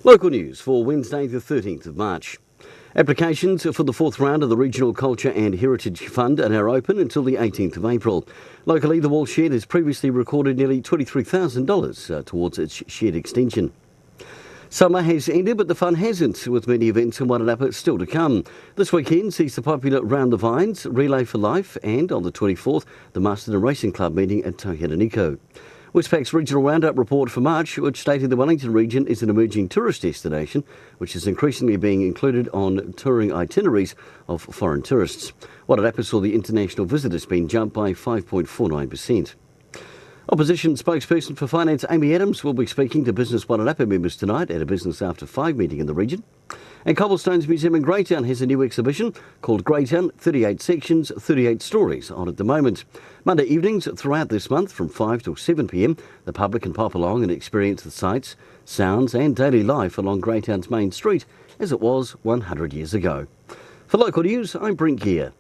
Local news for Wednesday the 13th of March. Applications for the fourth round of the Regional Culture and Heritage Fund are now open until the 18th of April. Locally, the Wall Shed has previously recorded nearly $23,000 towards its shed extension. Summer has ended, but the fun hasn't, with many events in Wairarapa still to come. This weekend sees the popular Round the Vines, Relay for Life, and on the 24th, the Masterton Racing Club meeting at Tauhiraniko. Westpac's regional roundup report for March, which stated the Wellington region is an emerging tourist destination, which is increasingly being included on touring itineraries of foreign tourists. Wairarapa saw the international visitor spend jump by 5.49%. Opposition spokesperson for Finance Amy Adams will be speaking to Business Wairarapa members tonight at a Business After 5 meeting in the region. And Cobblestones Museum in Greytown has a new exhibition called Greytown, 38 Sections, 38 Stories on at the moment. Monday evenings throughout this month from 5 till 7 p.m, the public can pop along and experience the sights, sounds and daily life along Greytown's main street as it was 100 years ago. For local news, I'm Brent Gare.